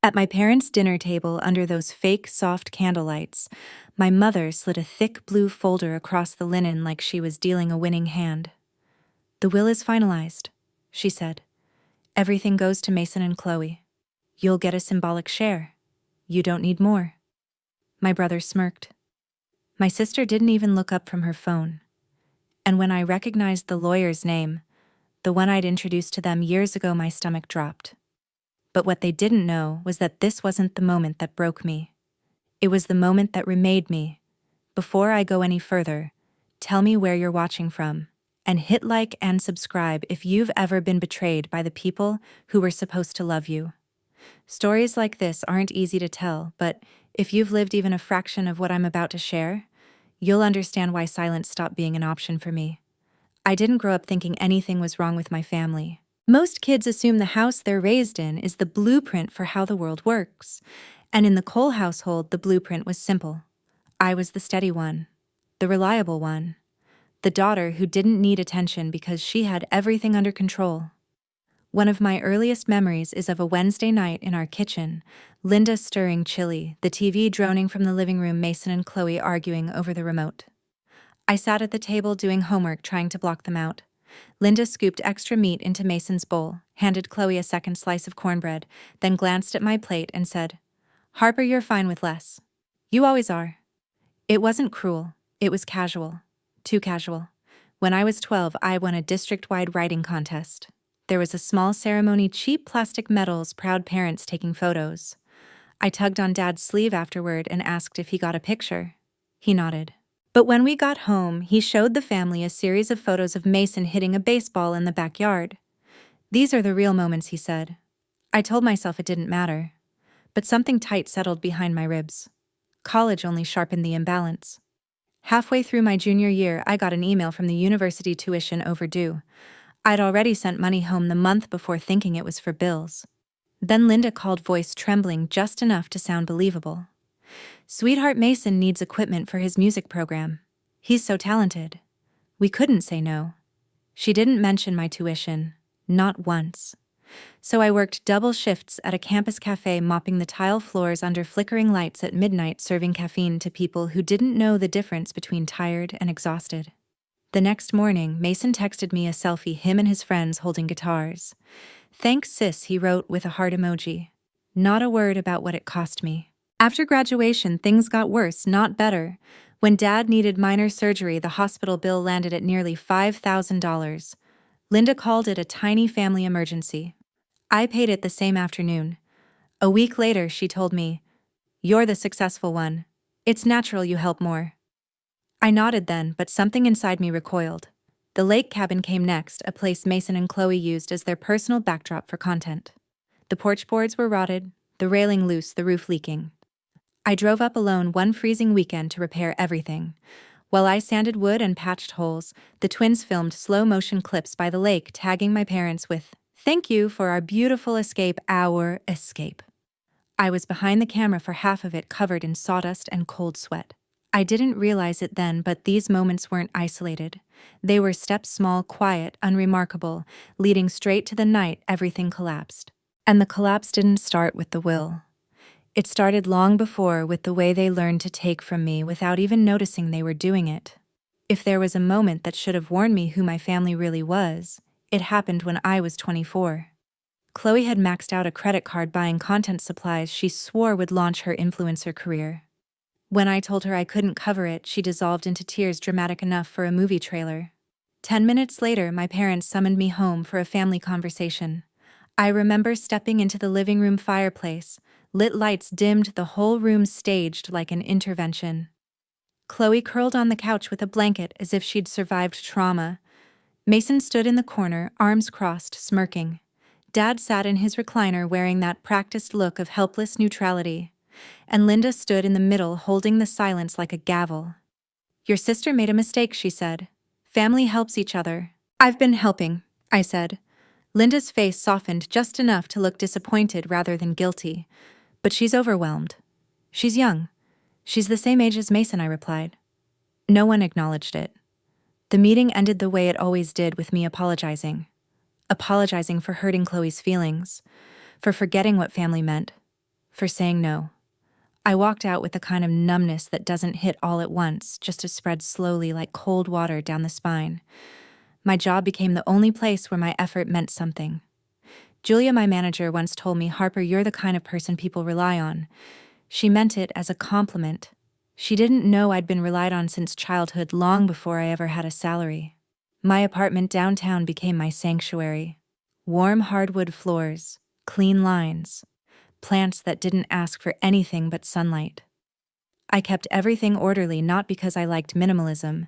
At my parents' dinner table under those fake soft candlelights, my mother slid a thick blue folder across the linen like she was dealing a winning hand. "The will is finalized," she said. "Everything goes to Mason and Chloe. You'll get a symbolic share. You don't need more." My brother smirked. My sister didn't even look up from her phone. And when I recognized the lawyer's name, the one I'd introduced to them years ago, my stomach dropped. But what they didn't know was that this wasn't the moment that broke me. It was the moment that remade me. Before I go any further, tell me where you're watching from, and hit like and subscribe if you've ever been betrayed by the people who were supposed to love you. Stories like this aren't easy to tell, but if you've lived even a fraction of what I'm about to share, you'll understand why silence stopped being an option for me. I didn't grow up thinking anything was wrong with my family. Most kids assume the house they're raised in is the blueprint for how the world works. And in the Cole household, the blueprint was simple. I was the steady one, the reliable one, the daughter who didn't need attention because she had everything under control. One of my earliest memories is of a Wednesday night in our kitchen, Linda stirring chili, the TV droning from the living room, Mason and Chloe arguing over the remote. I sat at the table doing homework, trying to block them out. Linda scooped extra meat into Mason's bowl, handed Chloe a second slice of cornbread, then glanced at my plate and said, "Harper, you're fine with less. You always are." It wasn't cruel, it was casual. Too casual. When I was 12, I won a district-wide writing contest. There was a small ceremony, cheap plastic medals, proud parents taking photos. I tugged on Dad's sleeve afterward and asked if he got a picture. He nodded. But when we got home, he showed the family a series of photos of Mason hitting a baseball in the backyard. "These are the real moments," he said. I told myself it didn't matter. But something tight settled behind my ribs. College only sharpened the imbalance. Halfway through my junior year, I got an email from the university, tuition overdue. I'd already sent money home the month before, thinking it was for bills. Then Linda called, voice trembling just enough to sound believable. "Sweetheart, Mason needs equipment for his music program. He's so talented." We couldn't say no. She didn't mention my tuition, not once. So I worked double shifts at a campus cafe, mopping the tile floors under flickering lights at midnight, serving caffeine to people who didn't know the difference between tired and exhausted. The next morning, Mason texted me a selfie, him and his friends holding guitars. "Thanks, sis," he wrote with a heart emoji. Not a word about what it cost me. After graduation, things got worse, not better. When Dad needed minor surgery, the hospital bill landed at nearly $5,000. Linda called it a tiny family emergency. I paid it the same afternoon. A week later, she told me, "You're the successful one. It's natural you help more." I nodded then, but something inside me recoiled. The lake cabin came next, a place Mason and Chloe used as their personal backdrop for content. The porch boards were rotted, the railing loose, the roof leaking. I drove up alone one freezing weekend to repair everything. While I sanded wood and patched holes, the twins filmed slow-motion clips by the lake, tagging my parents with, "Thank you for our beautiful escape, our escape." I was behind the camera for half of it, covered in sawdust and cold sweat. I didn't realize it then, but these moments weren't isolated. They were steps, small, quiet, unremarkable, leading straight to the night everything collapsed. And the collapse didn't start with the will. It started long before, with the way they learned to take from me without even noticing they were doing it. If there was a moment that should have warned me who my family really was, it happened when I was 24. Chloe had maxed out a credit card buying content supplies she swore would launch her influencer career. When I told her I couldn't cover it, she dissolved into tears dramatic enough for a movie trailer. 10 minutes later, my parents summoned me home for a family conversation. I remember stepping into the living room fireplace, lit lights dimmed, the whole room staged like an intervention. Chloe curled on the couch with a blanket as if she'd survived trauma. Mason stood in the corner, arms crossed, smirking. Dad sat in his recliner wearing that practiced look of helpless neutrality. And Linda stood in the middle, holding the silence like a gavel. "Your sister made a mistake," she said. "Family helps each other." "I've been helping," I said. Linda's face softened just enough to look disappointed rather than guilty. "But she's overwhelmed. She's young. She's the same age as Mason," I replied. No one acknowledged it. The meeting ended the way it always did, with me apologizing. Apologizing for hurting Chloe's feelings, for forgetting what family meant, for saying no. I walked out with the kind of numbness that doesn't hit all at once, just to spread slowly like cold water down the spine. My job became the only place where my effort meant something. Julia, my manager, once told me, "Harper, you're the kind of person people rely on." She meant it as a compliment. She didn't know I'd been relied on since childhood, long before I ever had a salary. My apartment downtown became my sanctuary. Warm hardwood floors, clean lines, plants that didn't ask for anything but sunlight. I kept everything orderly, not because I liked minimalism,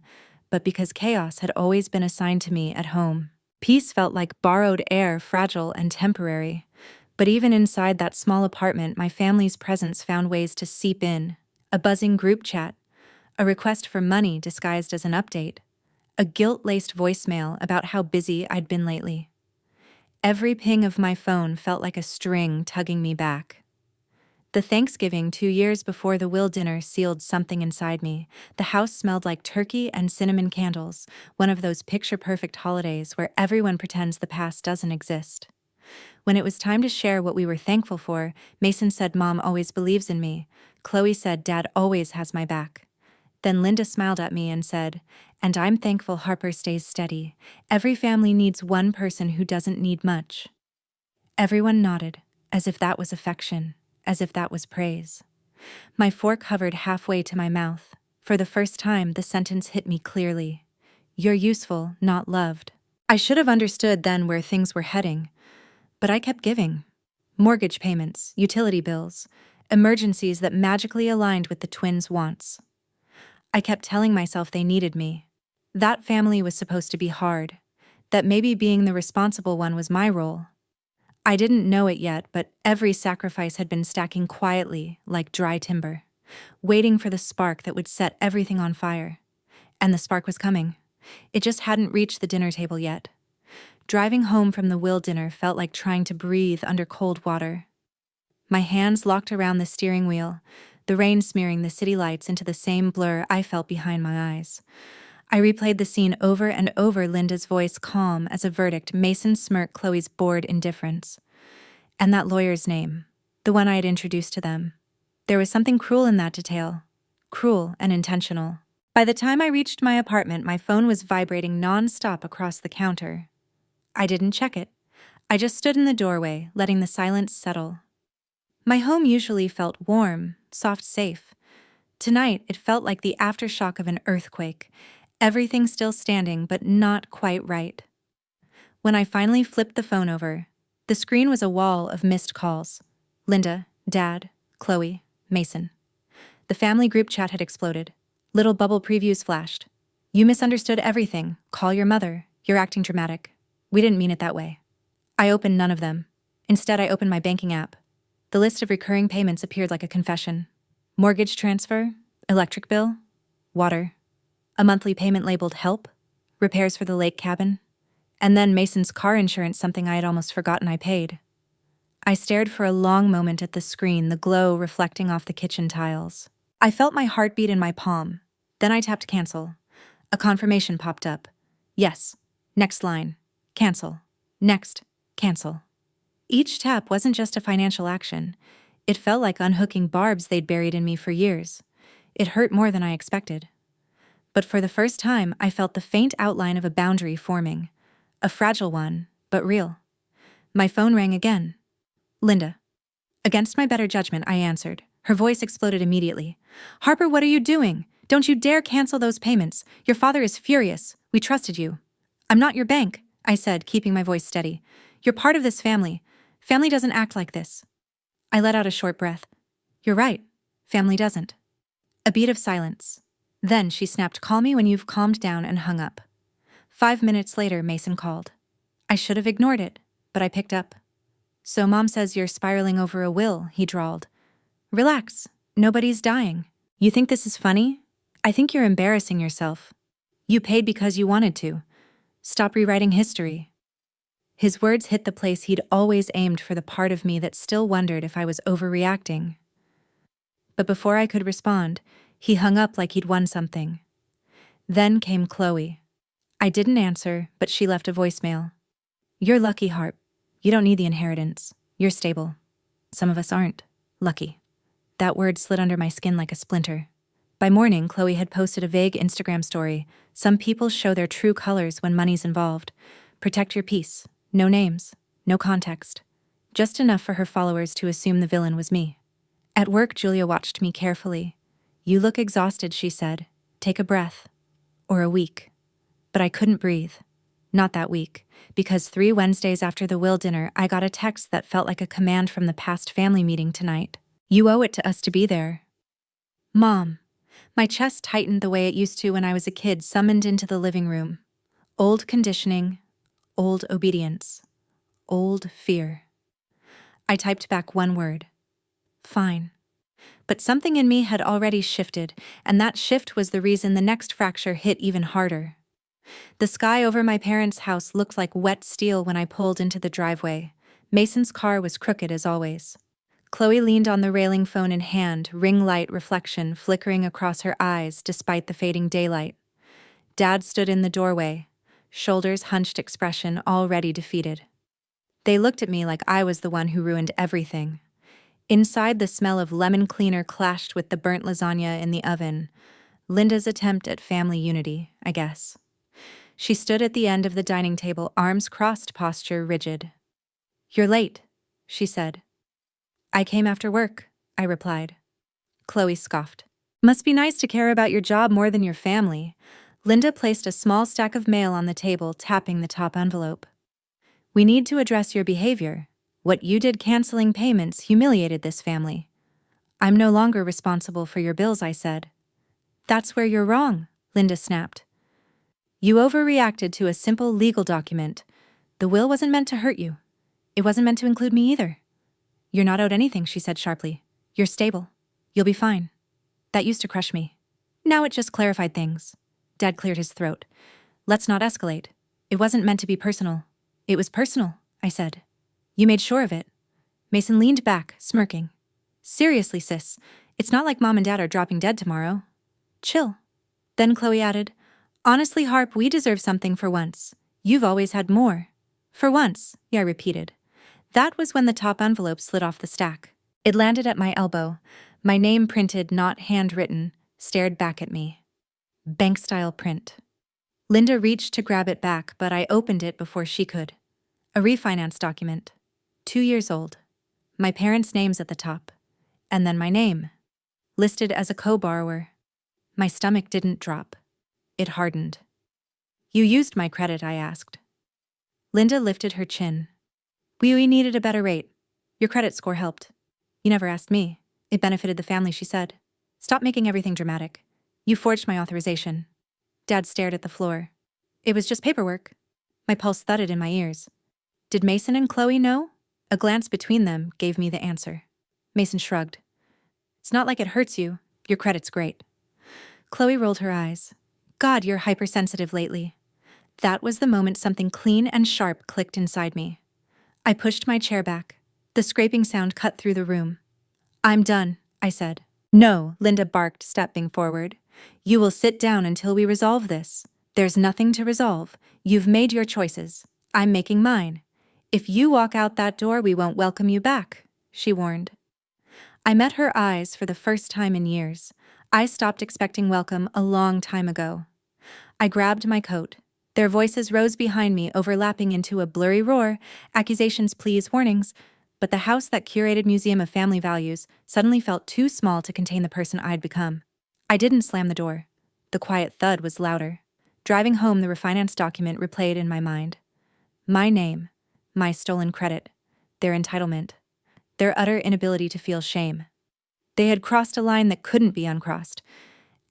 but because chaos had always been assigned to me at home. Peace felt like borrowed air, fragile and temporary. But even inside that small apartment, my family's presence found ways to seep in. A buzzing group chat, a request for money disguised as an update, a guilt-laced voicemail about how busy I'd been lately. Every ping of my phone felt like a string tugging me back. The Thanksgiving 2 years before the Will dinner sealed something inside me. The house smelled like turkey and cinnamon candles, one of those picture-perfect holidays where everyone pretends the past doesn't exist. When it was time to share what we were thankful for, Mason said, "Mom always believes in me." Chloe said, "Dad always has my back." Then Linda smiled at me and said, "And I'm thankful Harper stays steady. Every family needs one person who doesn't need much." Everyone nodded, as if that was affection, as if that was praise. My fork hovered halfway to my mouth. For the first time, the sentence hit me clearly. "You're useful, not loved." I should have understood then where things were heading, but I kept giving. Mortgage payments, utility bills, emergencies that magically aligned with the twins' wants. I kept telling myself they needed me. That family was supposed to be hard, that maybe being the responsible one was my role. I didn't know it yet, but every sacrifice had been stacking quietly, like dry timber, waiting for the spark that would set everything on fire. And the spark was coming. It just hadn't reached the dinner table yet. Driving home from the Will dinner felt like trying to breathe under cold water. My hands locked around the steering wheel, the rain smearing the city lights into the same blur I felt behind my eyes. I replayed the scene over and over, Linda's voice calm as a verdict, Mason's smirk, Chloe's bored indifference. And that lawyer's name, the one I had introduced to them. There was something cruel in that detail, cruel and intentional. By the time I reached my apartment, my phone was vibrating non-stop across the counter. I didn't check it. I just stood in the doorway, letting the silence settle. My home usually felt warm, soft, safe. Tonight, it felt like the aftershock of an earthquake. Everything still standing, but not quite right. When I finally flipped the phone over, the screen was a wall of missed calls. Linda, Dad, Chloe, Mason. The family group chat had exploded. Little bubble previews flashed. "You misunderstood everything. Call your mother. You're acting dramatic. We didn't mean it that way." I opened none of them. Instead, I opened my banking app. The list of recurring payments appeared like a confession. Mortgage transfer, electric bill, water, a monthly payment labeled help, repairs for the lake cabin, and then Mason's car insurance, something I had almost forgotten I paid. I stared for a long moment at the screen, the glow reflecting off the kitchen tiles. I felt my heartbeat in my palm. Then I tapped cancel. A confirmation popped up. Yes. Next line. Cancel. Next. Cancel. Each tap wasn't just a financial action. It felt like unhooking barbs they'd buried in me for years. It hurt more than I expected. But for the first time, I felt the faint outline of a boundary forming. A fragile one, but real. My phone rang again. Linda. Against my better judgment, I answered. Her voice exploded immediately. "Harper, what are you doing? Don't you dare cancel those payments. Your father is furious. We trusted you." "I'm not your bank," I said, keeping my voice steady. "You're part of this family. Family doesn't act like this." I let out a short breath. "You're right. Family doesn't." A beat of silence. Then she snapped, "Call me when you've calmed down," and hung up. 5 minutes later, Mason called. I should have ignored it, but I picked up. "So Mom says you're spiraling over a will," he drawled. "Relax. Nobody's dying. You think this is funny? I think you're embarrassing yourself. You paid because you wanted to. Stop rewriting history." His words hit the place he'd always aimed for, the part of me that still wondered if I was overreacting. But before I could respond, he hung up like he'd won something. Then came Chloe. I didn't answer, but she left a voicemail. "You're lucky, Harp. You don't need the inheritance. You're stable. Some of us aren't." Lucky. That word slid under my skin like a splinter. By morning, Chloe had posted a vague Instagram story. Some people show their true colors when money's involved. Protect your peace. No names. No context. Just enough for her followers to assume the villain was me. At work, Julia watched me carefully. You look exhausted, she said. Take a breath. Or a week. But I couldn't breathe. Not that week, because 3 Wednesdays after the will dinner, I got a text that felt like a command from the past family meeting tonight. You owe it to us to be there. Mom. My chest tightened the way it used to when I was a kid, summoned into the living room. Old conditioning, old obedience, old fear. I typed back one word. Fine. But something in me had already shifted, and that shift was the reason the next fracture hit even harder. The sky over my parents' house looked like wet steel when I pulled into the driveway. Mason's car was crooked as always. Chloe leaned on the railing, phone in hand, ring light reflection flickering across her eyes despite the fading daylight. Dad stood in the doorway, shoulders hunched, expression already defeated. They looked at me like I was the one who ruined everything. Inside, the smell of lemon cleaner clashed with the burnt lasagna in the oven. Linda's attempt at family unity, I guess. She stood at the end of the dining table, arms crossed, posture rigid. You're late, she said. I came after work, I replied. Chloe scoffed. Must be nice to care about your job more than your family. Linda placed a small stack of mail on the table, tapping the top envelope. We need to address your behavior. What you did canceling payments humiliated this family. I'm no longer responsible for your bills, I said. That's where you're wrong, Linda snapped. You overreacted to a simple legal document. The will wasn't meant to hurt you. It wasn't meant to include me either. You're not owed anything, she said sharply. You're stable. You'll be fine. That used to crush me. Now it just clarified things. Dad cleared his throat. Let's not escalate. It wasn't meant to be personal. It was personal, I said. You made sure of it. Mason leaned back, smirking. Seriously, sis, it's not like Mom and Dad are dropping dead tomorrow. Chill. Then Chloe added, honestly, Harp, we deserve something for once. You've always had more. For once, I repeated. That was when the top envelope slid off the stack. It landed at my elbow. My name, printed, not handwritten, stared back at me. Bank-style print. Linda reached to grab it back, but I opened it before she could. A refinance document. 2 years old. My parents' names at the top. And then my name. Listed as a co-borrower. My stomach didn't drop. It hardened. You used my credit, I asked. Linda lifted her chin. We needed a better rate. Your credit score helped. You never asked me. It benefited the family, she said. Stop making everything dramatic. You forged my authorization. Dad stared at the floor. It was just paperwork. My pulse thudded in my ears. Did Mason and Chloe know? A glance between them gave me the answer. Mason shrugged. It's not like it hurts you. Your credit's great. Chloe rolled her eyes. God, you're hypersensitive lately. That was the moment something clean and sharp clicked inside me. I pushed my chair back. The scraping sound cut through the room. I'm done, I said. No, Linda barked, stepping forward. You will sit down until we resolve this. There's nothing to resolve. You've made your choices. I'm making mine. If you walk out that door, we won't welcome you back, she warned. I met her eyes for the first time in years. I stopped expecting welcome a long time ago. I grabbed my coat. Their voices rose behind me, overlapping into a blurry roar, accusations, pleas, warnings. But the house that curated Museum of Family Values suddenly felt too small to contain the person I'd become. I didn't slam the door. The quiet thud was louder. Driving home, the refinance document replayed in my mind. My name, my stolen credit, their entitlement, their utter inability to feel shame. They had crossed a line that couldn't be uncrossed,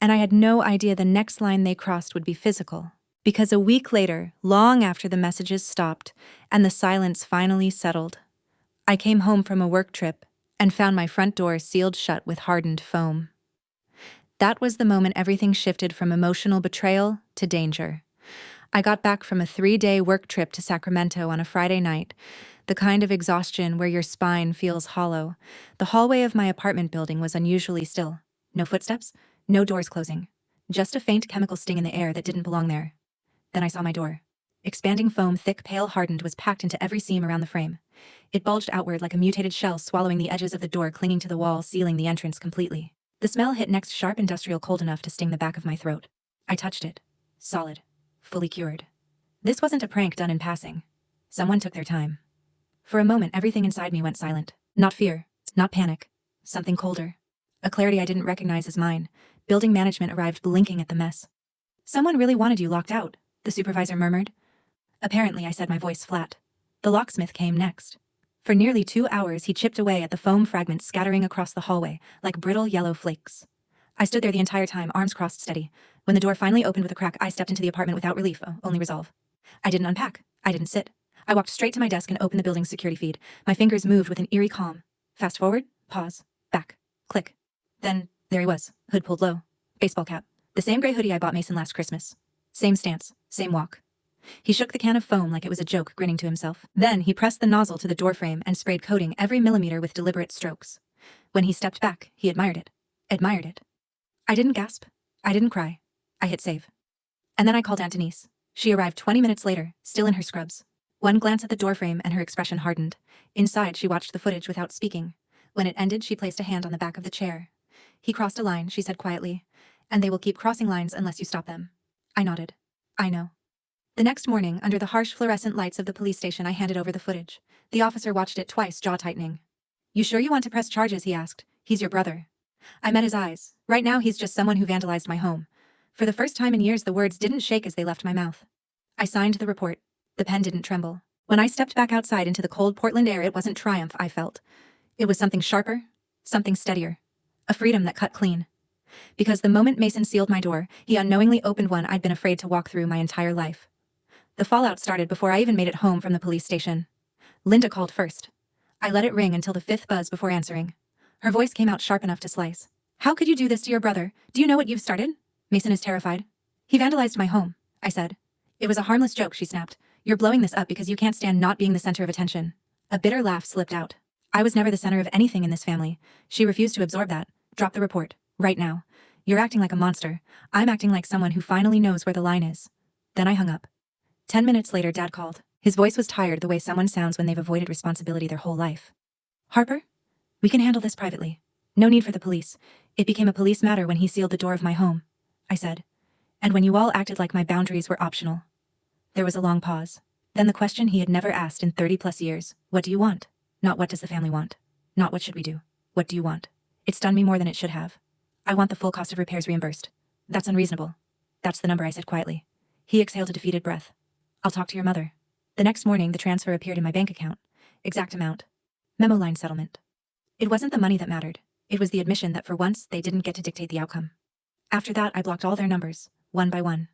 and I had no idea the next line they crossed would be physical. Because a week later, long after the messages stopped and the silence finally settled, I came home from a work trip and found my front door sealed shut with hardened foam. That was the moment everything shifted from emotional betrayal to danger. I got back from a 3-day work trip to Sacramento on a Friday night, the kind of exhaustion where your spine feels hollow. The hallway of my apartment building was unusually still. No footsteps, no doors closing. Just a faint chemical sting in the air that didn't belong there. Then I saw my door. Expanding foam, thick, pale, hardened, was packed into every seam around the frame. It bulged outward like a mutated shell, swallowing the edges of the door, clinging to the wall, sealing the entrance completely. The smell hit next, sharp, industrial, cold enough to sting the back of my throat. I touched it. Solid. Fully cured. This wasn't a prank done in passing. Someone took their time. For a moment, everything inside me went silent. Not fear. Not panic. Something colder. A clarity I didn't recognize as mine. Building management arrived, blinking at the mess. "Someone really wanted you locked out," the supervisor murmured. "Apparently," I said, my voice flat. The locksmith came next. For nearly 2 hours, he chipped away at the foam fragments scattering across the hallway, like brittle yellow flakes. I stood there the entire time, arms crossed, steady. When the door finally opened with a crack, I stepped into the apartment without relief, only resolve. I didn't unpack. I didn't sit. I walked straight to my desk and opened the building's security feed. My fingers moved with an eerie calm. Fast forward, pause, back, click. Then, there he was, hood pulled low. Baseball cap. The same gray hoodie I bought Mason last Christmas. Same stance, same walk. He shook the can of foam like it was a joke, grinning to himself. Then he pressed the nozzle to the doorframe and sprayed coating every millimeter with deliberate strokes. When he stepped back, he admired it. Admired it. I didn't gasp. I didn't cry. I hit save. And then I called Aunt Denise. She arrived 20 minutes later, still in her scrubs. One glance at the doorframe and her expression hardened. Inside, she watched the footage without speaking. When it ended, she placed a hand on the back of the chair. "He crossed a line," she said quietly. "And they will keep crossing lines unless you stop them." I nodded. "I know." The next morning, under the harsh fluorescent lights of the police station, I handed over the footage. The officer watched it twice, jaw tightening. "You sure you want to press charges?" he asked. "He's your brother." I met his eyes. Right now, he's just someone who vandalized my home. For the first time in years, the words didn't shake as they left my mouth. I signed the report. The pen didn't tremble. When I stepped back outside into the cold Portland air, it wasn't triumph I felt. It was something sharper, something steadier. A freedom that cut clean. Because the moment Mason sealed my door, he unknowingly opened one I'd been afraid to walk through my entire life. The fallout started before I even made it home from the police station. Linda called first. I let it ring until the 5th buzz before answering. Her voice came out sharp enough to slice. "How could you do this to your brother? Do you know what you've started? Mason is terrified." "He vandalized my home," I said. "It was a harmless joke," she snapped. "You're blowing this up because you can't stand not being the center of attention." A bitter laugh slipped out. I was never the center of anything in this family. She refused to absorb that. "Drop the report. Right now. You're acting like a monster. I'm acting like someone who finally knows where the line is." Then I hung up. 10 minutes later, Dad called. His voice was tired, the way someone sounds when they've avoided responsibility their whole life. "Harper? We can handle this privately. No need for the police. It became a police matter when he sealed the door of my home," I said. "And when you all acted like my boundaries were optional." There was a long pause. Then the question he had never asked in 30+ years. "What do you want?" Not "what does the family want?" Not "what should we do?" "What do you want?" It stunned me more than it should have. "I want the full cost of repairs reimbursed." "That's unreasonable." "That's the number," I said quietly. He exhaled a defeated breath. "I'll talk to your mother." The next morning, the transfer appeared in my bank account. Exact amount. Memo line settlement. It wasn't the money that mattered. It was the admission that for once, they didn't get to dictate the outcome. After that, I blocked all their numbers, one by one.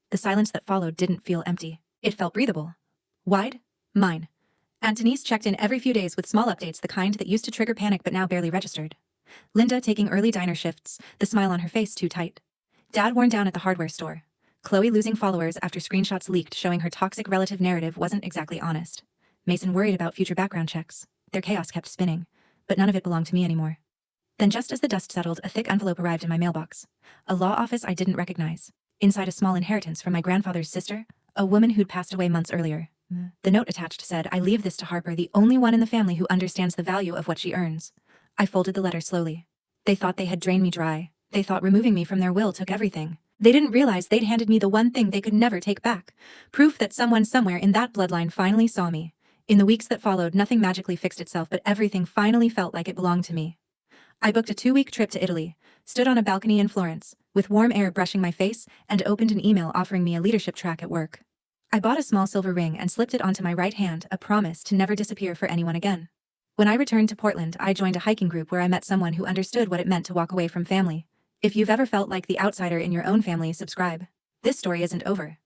The silence that followed didn't feel empty. It felt breathable. Wide? Mine. Aunt Denise checked in every few days with small updates, the kind that used to trigger panic but now barely registered. Linda taking early diner shifts, the smile on her face too tight. Dad worn down at the hardware store. Chloe losing followers after screenshots leaked showing her toxic relative narrative wasn't exactly honest. Mason worried about future background checks. Their chaos kept spinning. But none of it belonged to me anymore. Then just as the dust settled, a thick envelope arrived in my mailbox. A law office I didn't recognize. Inside, a small inheritance from my grandfather's sister, a woman who'd passed away months earlier. The note attached said, "I leave this to Harper, the only one in the family who understands the value of what she earns." I folded the letter slowly. They thought they had drained me dry. They thought removing me from their will took everything. They didn't realize they'd handed me the one thing they could never take back. Proof that someone somewhere in that bloodline finally saw me. In the weeks that followed, nothing magically fixed itself, but everything finally felt like it belonged to me. I booked a 2-week trip to Italy, stood on a balcony in Florence, with warm air brushing my face, and opened an email offering me a leadership track at work. I bought a small silver ring and slipped it onto my right hand, a promise to never disappear for anyone again. When I returned to Portland, I joined a hiking group where I met someone who understood what it meant to walk away from family. If you've ever felt like the outsider in your own family, subscribe. This story isn't over.